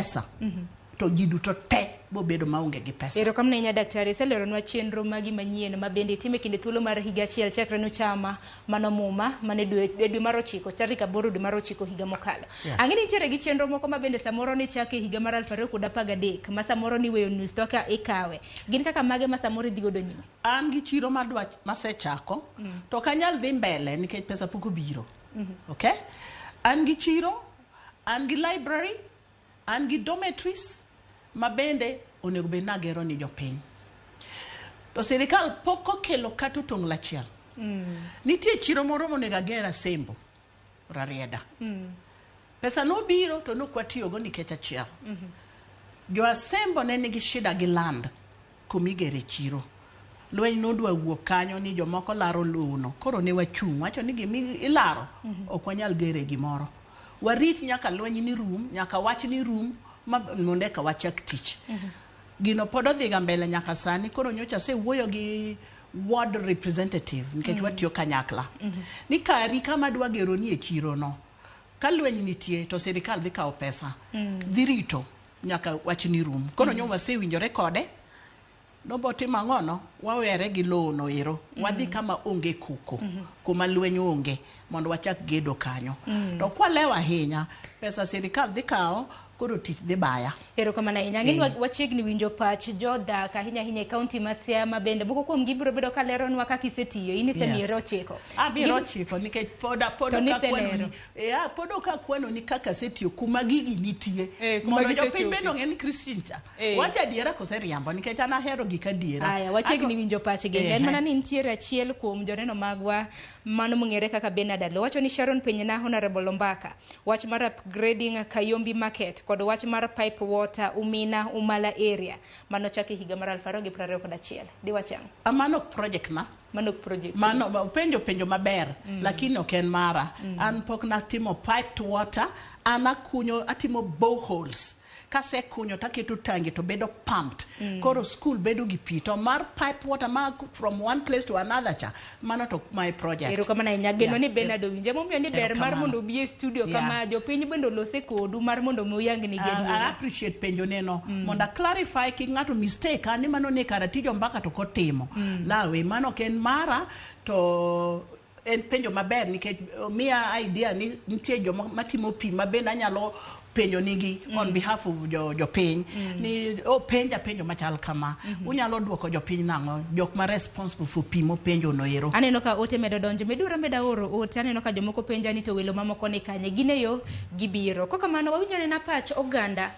pesa to ji duto te bo bedo maonge gi pesa. Ero kamne nya daktari seleronwa chenro magi manyien ma bende time kinde thuolo mar higa achiel chakre no chama mano muma mane dwe mar 9 tarik 8 dwe mar 9 higa mokalo. Ang'eni nitiere gi chenro moko ma bende samoro ni chake higa mar 2013 ma samoro ni weyo nus toka ikawe. Gin kaka mage ma samoro dhi godo nyime. An gi chiro madwa masechako to kanyal dhi mbele nikech pesa pok obiro. Okay? An gi chiro, an gi library, an gi dormitories ma bende onego bed nagero ni jopiny. To sirikal pok okelo kata tong' lachiel. Nitie chiro moro monego agera Sembo Rarieda. Pesa no biro to nokwatiyogo nikech achiel. Jo Asembo ne nigi shida gi land kumigere chiro. Lweny nodwa wuok kanyo ni jomoko laro lono. Koro ne wachung' wacho ni gimi ilaro ok wanyal gere gimoro. Warit nyaka lweny ni rum, nyaka wach ni rum monde ka wachak tich. Gino pod odhiga mbele nyaka sani, koro nyocha wuoyo gi ward representative nikech watiyo kanyakla. Ni kari kama dwa gero ni e chiro no. Ka lweny nitie to sirikal dhi kawo pesa. Dhi rito nyaka wach ni rum. Koro nyo wasewinjore kode. Noboti mang'ono wawere gi lono ero. Wadhi kama onge kuko. Kuma lweny onge mondo wachak gedo kanyo. To kwalewa ahinya pesa sirikal dhi kawo koro tich dhi baya. Ero kama na inya ng'eni wachiegni winjo pach jodak ahinya e kaunti ma Siaya bende moko kuom gibiro bedo ka leronwa kaka isetiyo in isemiero 9. Abiro 9 nikech poda ka kwano ni kaka setiyo kuma gigi nitie. Mondo jopiny bende ong'e Christian cha. Wacha adiera kose riambo nikech an ahero gik adiera. Aya wachiegni winjo pach gi en mana ni nitiere achiel kuom joneno magwa mano mong'ere kaka Benadal. Wacho ni Sharon Penyna Honorable Ombaka wach mar upgrading Kayombi Market kod wach mar pipe water Umina Umala area mano chake higa mar 2021. Di wachang. Amano project na. Mano project. Mano penjo maber lakini ok en mara. An pok natimo pipe to water, anakunyo atimo boreholes. Kase kunyo taketo tangi to bedo pumped. Koro school bedo gi pi to mar pipe water from one place to another cha. Mano to my project. Ero kama na nyageno ni Benado winje momiyo ni ber mar mondo bi e studio kama jopiny bendo lose kodu mar mondo moyang ni geno. I appreciate penjo neno. Mondo clarify ki ng'ato mistake ani mano ne karatijo Ombaka to kotimo. Lawe mano ken mara to en penjo maber nikech mia idea ni nitie joma matimo pi mabende anyalo penjo nigi on behalf of jopiny ni penjo machal kama unyalo duoko jopiny nang'o jok ma responsible for pimo penjo no ero. Aneno ka ote medo donjo meda oro ote aneno ka jomoko penja ni to welo mamoko ni kanye gineyo gibiro. Koka mano wawinjane na pach oganda